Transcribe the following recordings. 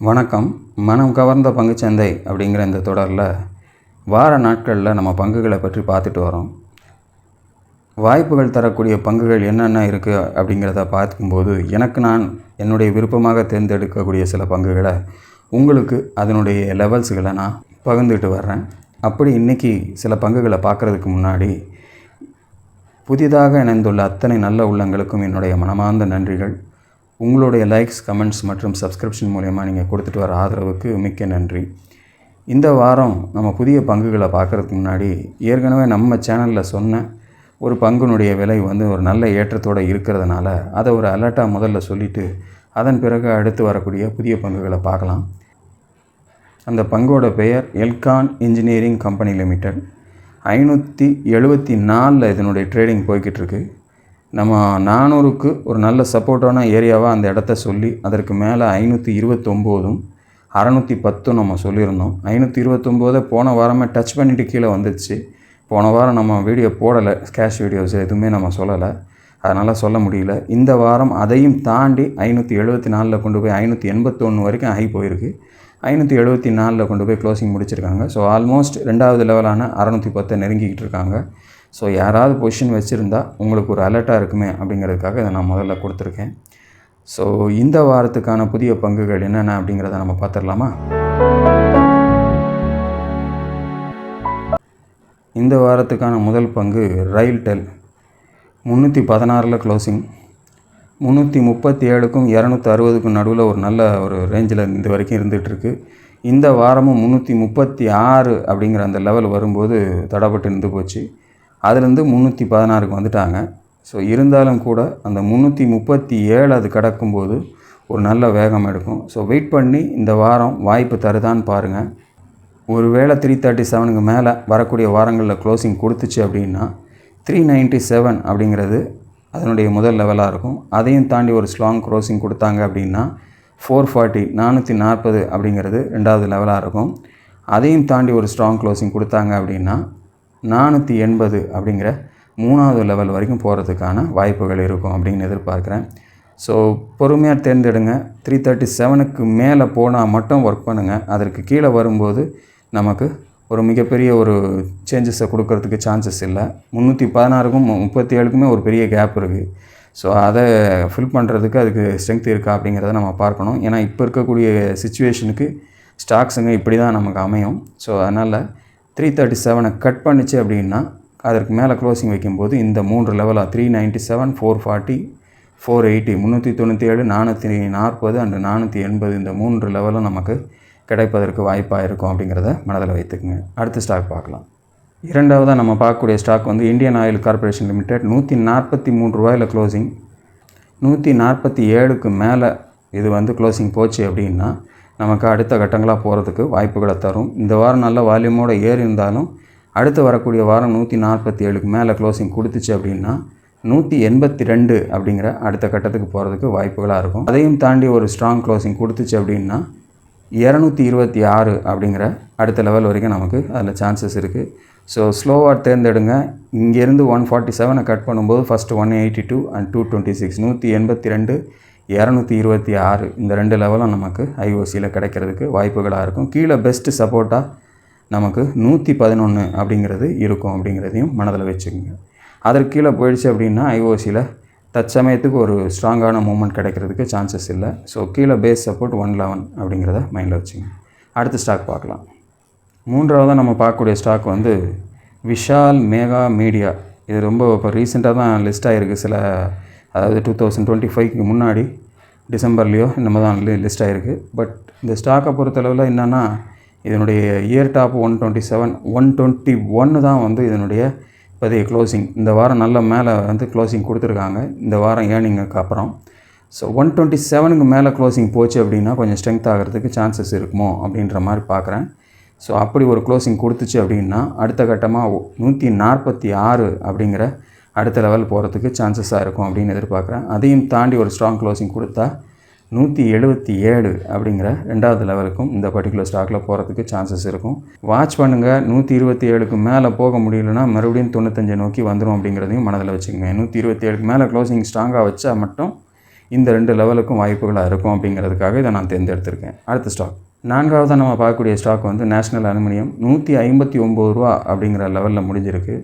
வணக்கம். மனம் கவர்ந்த பங்குச்சந்தை அப்படிங்கிற இந்த தொடரில் வார நாட்களில் நம்ம பங்குகளை பற்றி பார்த்துட்டு வரோம். வாய்ப்புகள் தரக்கூடிய பங்குகள் என்னென்ன இருக்குது அப்படிங்கிறத பார்க்கும்போது நான் என்னுடைய விருப்பமாக தேர்ந்தெடுக்கக்கூடிய சில பங்குகளை உங்களுக்கு அதனுடைய லெவல்ஸுகளை நான் பகிர்ந்துட்டு வர்றேன். அப்படி இன்றைக்கி சில பங்குகளை பார்க்குறதுக்கு முன்னாடி புதிதாக இணைந்துள்ள அத்தனை நல்ல உள்ளங்களுக்கும் என்னுடைய மனமார்ந்த நன்றிகள். உங்களுடைய லைக்ஸ், கமெண்ட்ஸ் மற்றும் சப்ஸ்கிரிப்ஷன் மூலமா நீங்கள் கொடுத்துட்டு வர ஆதரவுக்கு மிக்க நன்றி. இந்த வாரம் நம்ம புதிய பங்குகளை பார்க்குறதுக்கு முன்னாடி ஏற்கனவே நம்ம சேனலில் சொன்ன ஒரு பங்குனுடைய விலை ஒரு நல்ல ஏற்றத்தோடு இருக்கிறதுனால அதை ஒரு அலர்ட்டாக முதல்ல சொல்லிவிட்டு அதன் பிறகு அடுத்து வரக்கூடிய புதிய பங்குகளை பார்க்கலாம். அந்த பங்கோட பெயர் எல்கான் இன்ஜினியரிங் கம்பெனி லிமிடெட். 574 இதனுடைய ட்ரேடிங் போய்கிட்டு இருக்கு. நம்ம 400க்கு ஒரு நல்ல சப்போர்ட்டான ஏரியாவாக அந்த இடத்த சொல்லி அதற்கு மேலே 529ம் 610 நம்ம சொல்லியிருந்தோம். 529 போன வாரமே டச் பண்ணிவிட்டு கீழே வந்துடுச்சு. போன வாரம் நம்ம வீடியோ போடலை, கேஷ் வீடியோஸ் எதுவுமே நம்ம சொல்லலை, அதனால் சொல்ல முடியல. இந்த வாரம் அதையும் தாண்டி 574 கொண்டு போய் 581 வரைக்கும் ஹை போயிருக்கு. 574 கொண்டு போய் க்ளோசிங் முடிச்சிருக்காங்க. ஸோ ஆல்மோஸ்ட் ரெண்டாவது லெவலான 610 நெருங்கிக்கிட்டு இருக்காங்க. ஸோ யாராவது பொசிஷன் வச்சுருந்தா உங்களுக்கு ஒரு அலர்ட்டாக இருக்குமே அப்படிங்கிறதுக்காக இதை நான் முதல்ல கொடுத்துருக்கேன். ஸோ இந்த வாரத்துக்கான புதிய பங்குகள் என்னென்ன அப்படிங்கிறத நம்ம பார்த்துடலாமா? இந்த வாரத்துக்கான முதல் பங்கு ரயில்டெல். 316 க்ளோசிங். 337க்கும் 260க்கும் நடுவில் ஒரு நல்ல ஒரு ரேஞ்சில் இந்த வரைக்கும் இருந்துகிட்ருக்கு. இந்த வாரமும் 336 அப்படிங்கிற அந்த லெவல் வரும்போது தடப்பட்டு இருந்து போச்சு. அதுலேருந்து 316க்கு வந்துட்டாங்க. ஸோ இருந்தாலும் கூட அந்த 337 அது கடக்கும்போது ஒரு நல்ல வேகம் எடுக்கும். ஸோ வெயிட் பண்ணி இந்த வாரம் வாய்ப்பு தருதான்னு பாருங்கள். ஒருவேளை 337க்கு மேலே வரக்கூடிய வாரங்களில் க்ளோசிங் கொடுத்துச்சு அப்படின்னா 397 அப்படிங்கிறது அதனுடைய முதல் லெவலாக இருக்கும். அதையும் தாண்டி ஒரு ஸ்ட்ராங் க்ளோசிங் கொடுத்தாங்க அப்படின்னா 440 அப்படிங்கிறது ரெண்டாவது லெவலாக இருக்கும். அதையும் தாண்டி ஒரு ஸ்ட்ராங் க்ளோசிங் கொடுத்தாங்க அப்படின்னா 480 அப்படிங்கிற மூணாவது லெவல் வரைக்கும் போகிறதுக்கான வாய்ப்புகள் இருக்கும் அப்படின்னு எதிர்பார்க்குறேன். ஸோ பொறுமையாக தேர்ந்தெடுங்க. 337க்கு மேலே போனால் மட்டும் ஒர்க் பண்ணுங்கள். அதற்கு கீழே வரும்போது நமக்கு ஒரு மிகப்பெரிய ஒரு சேஞ்சஸை கொடுக்கறதுக்கு சான்சஸ் இல்லை. 316க்கும் 37க்குமே ஒரு பெரிய கேப் இருக்குது. ஸோ அதை ஃபில் பண்ணுறதுக்கு அதுக்கு ஸ்ட்ரென்த் இருக்கா அப்படிங்கிறத நம்ம பார்க்கணும். ஏன்னா இப்போ இருக்கக்கூடிய சிச்சுவேஷனுக்கு ஸ்டாக்ஸுங்க இப்படி தான் நமக்கு அமையும். ஸோ அதனால் 337 கட் பண்ணிச்சு அப்படின்னா அதற்கு மேலே க்ளோசிங் வைக்கும்போது இந்த 3 லெவலாக 397, 440, 480, 397, 440 அண்ட் 480 இந்த 3 லெவலும் நமக்கு கிடைப்பதற்கு வாய்ப்பாக இருக்கும் அப்படிங்கிறத மனதில் வைத்துக்குங்க. அடுத்த ஸ்டாக் பார்க்கலாம். இரண்டாவதாக நம்ம பார்க்கக்கூடிய stock Indian Oil Corporation Limited. 143 ரூபாயில் க்ளோசிங். 147க்கு மேலே இது க்ளோசிங் போச்சு அப்படின்னா நமக்கு அடுத்த கட்டங்களாக போகிறதுக்கு வாய்ப்புகளை தரும். இந்த வாரம் நல்ல வால்யூமோடு ஏறி இருந்தாலும் அடுத்து வரக்கூடிய வாரம் 147க்கு மேலே க்ளோசிங் கொடுத்துச்சு அப்படின்னா 182 அப்படிங்கிற அடுத்த கட்டத்துக்கு போகிறதுக்கு வாய்ப்புகளாக இருக்கும். அதையும் தாண்டி ஒரு ஸ்ட்ராங் க்ளோசிங் கொடுத்துச்சு அப்படின்னா 226 அப்படிங்கிற அடுத்த லெவல் வரைக்கும் நமக்கு அதில் சான்சஸ் இருக்குது. ஸோ ஸ்லோவாக தேர்ந்தெடுங்க. இங்கேருந்து 147 கட் பண்ணும்போது ஃபஸ்ட்டு 182 அண்ட் 226, 182, 226 இந்த 2 லெவலும் நமக்கு ஐஓசியில் கிடைக்கிறதுக்கு வாய்ப்புகளாக இருக்கும். கீழே பெஸ்ட்டு சப்போர்ட்டாக நமக்கு 111 அப்படிங்கிறது இருக்கும் அப்படிங்கிறதையும் மனதில் வச்சுக்கோங்க. அதற்கு கீழே போயிடுச்சு அப்படின்னா ஐஓசியில் தற்சமயத்துக்கு ஒரு ஸ்ட்ராங்கான மூமெண்ட் கிடைக்கிறதுக்கு சான்சஸ் இல்லை. ஸோ கீழே பேஸ் சப்போர்ட் 111 அப்படிங்கிறத மைண்டில் வச்சுங்க. அடுத்த ஸ்டாக் பார்க்கலாம். மூன்றாவதாக நம்ம பார்க்கக்கூடிய ஸ்டாக் விஷால் மெகா மீடியா. இது ரொம்ப இப்போ ரீசெண்டாக தான் லிஸ்ட் ஆகிருக்கு. அதாவது 2025க்கு முன்னாடி டிசம்பர்லேயோ இன்னமும் தான் லிஸ்ட் ஆகிருக்கு. பட் இந்த ஸ்டாக்கை பொறுத்தளவில் என்னென்னா இதனுடைய இயர் டாப் 127, 121 தான் இதனுடைய இப்போதைய க்ளோசிங். இந்த வாரம் நல்ல மேலே க்ளோசிங் கொடுத்துருக்காங்க இந்த வாரம் ஏர்னிங்குக்கு அப்புறம். ஸோ 127க்கு மேலே க்ளோசிங் போச்சு அப்படின்னா கொஞ்சம் ஸ்ட்ரென்த் ஆகிறதுக்கு சான்சஸ் இருக்குமோ அப்படின்ற மாதிரி பார்க்குறேன். ஸோ அப்படி ஒரு க்ளோசிங் கொடுத்துச்சு அப்படின்னா அடுத்த கட்டமாக 146 அப்படிங்கிற அடுத்த லெவல் போகிறதுக்கு சான்சஸாக இருக்கும் அப்படின்னு எதிர்பார்க்குறேன். அதையும் தாண்டி ஒரு ஸ்ட்ராங் க்ளோசிங் கொடுத்தா 177 அப்படிங்கிற ரெண்டாவது லெவலுக்கும் இந்த பர்டிகுலர் ஸ்டாக்கில் போகிறதுக்கு சான்சஸ் இருக்கும். வாட்ச் பண்ணுங்கள். 127க்கு மேலே போக முடியலன்னா மறுபடியும் 95 நோக்கி வந்துடும் அப்படிங்கிறதையும் மனதில் வச்சுக்கோங்க. 127க்கு மேலே க்ளோசிங் ஸ்ட்ராங்காக வச்சா மட்டும் இந்த 2 லெவலுக்கும் வாய்ப்புகளாக இருக்கும் அப்படிங்கிறதுக்காக இதை நான் தேர்ந்தெடுத்திருக்கேன். அடுத்த ஸ்டாக் 4வதாக நம்ம பார்க்கக்கூடிய ஸ்டாக் வந்து நேஷ்னல் அலுமினியம். 159 ரூபா அப்படிங்கிற லெவலில் முடிஞ்சிருக்கு.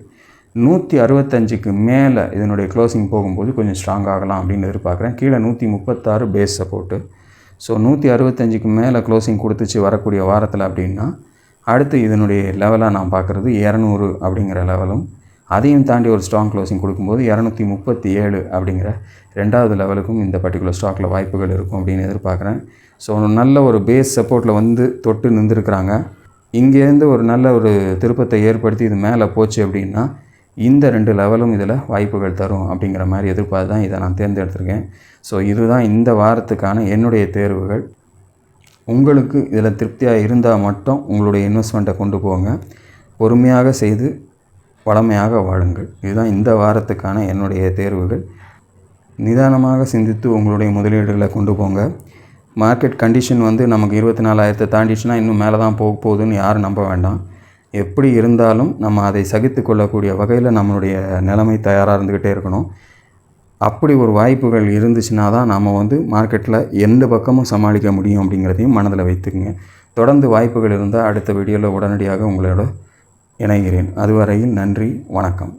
165க்கு மேலே இதனுடைய க்ளோசிங் போகும்போது கொஞ்சம் ஸ்ட்ராங் ஆகலாம் அப்படின்னு எதிர்பார்க்குறேன். கீழே 136 பேஸ் சப்போர்ட்டு. ஸோ 165க்கு மேலே க்ளோசிங் கொடுத்துச்சு வரக்கூடிய வாரத்தில் அப்படின்னா அடுத்து இதனுடைய லெவலாக நான் பார்க்குறது 200 அப்படிங்கிற லெவலும், அதையும் தாண்டி ஒரு ஸ்ட்ராங் க்ளோசிங் கொடுக்கும்போது 237 அப்படிங்கிற 2வது லெவலுக்கும் இந்த பர்டிகுலர் ஸ்டாக்கில் வாய்ப்புகள் இருக்கும் அப்படின்னு எதிர்பார்க்குறேன். ஸோ நல்ல ஒரு பேஸ் சப்போர்ட்டில் வந்து தொட்டு நின்றுருக்குறாங்க. இங்கேருந்து ஒரு நல்ல ஒரு திருப்பத்தை ஏற்படுத்தி இது மேலே போச்சு அப்படின்னா இந்த 2 லெவலும் இதில் வாய்ப்புகள் தரும் அப்படிங்கிற மாதிரி எதிர்பார்த்து தான் இதை நான் தேர்ந்தெடுத்திருக்கேன். ஸோ இதுதான் இந்த வாரத்துக்கான என்னுடைய தேர்வுகள். உங்களுக்கு இதில் திருப்தியாக இருந்தால் மட்டும் உங்களுடைய இன்வெஸ்ட்மெண்ட்டை கொண்டு போங்க. பொறுமையாக செய்து வளமையாக வாழுங்கள். இதுதான் இந்த வாரத்துக்கான என்னுடைய தேர்வுகள். நிதானமாக சிந்தித்து உங்களுடைய முதலீடுகளை கொண்டு போங்க. மார்க்கெட் கண்டிஷன் வந்து நமக்கு 24,000 தாண்டிச்சுன்னா இன்னும் மேலே தான் போக போகுதுன்னு யாரும் நம்ப வேண்டாம். எப்படி இருந்தாலும் நம்ம அதை சகித்து கொள்ளக்கூடிய வகையில் நம்மளுடைய நிலைமை தயாராக இருந்துக்கிட்டே இருக்கணும். அப்படி ஒரு வாய்ப்புகள் இருந்துச்சுன்னா தான் நம்ம வந்து மார்க்கெட்டில் எந்த பக்கமும் சமாளிக்க முடியும் அப்படிங்கிறதையும் மனதில் வைத்துக்குங்க. தொடர்ந்து வாய்ப்புகள் இருந்தால் அடுத்த வீடியோவில் உடனடியாக உங்களோட இணைகிறேன். அதுவரையில் நன்றி, வணக்கம்.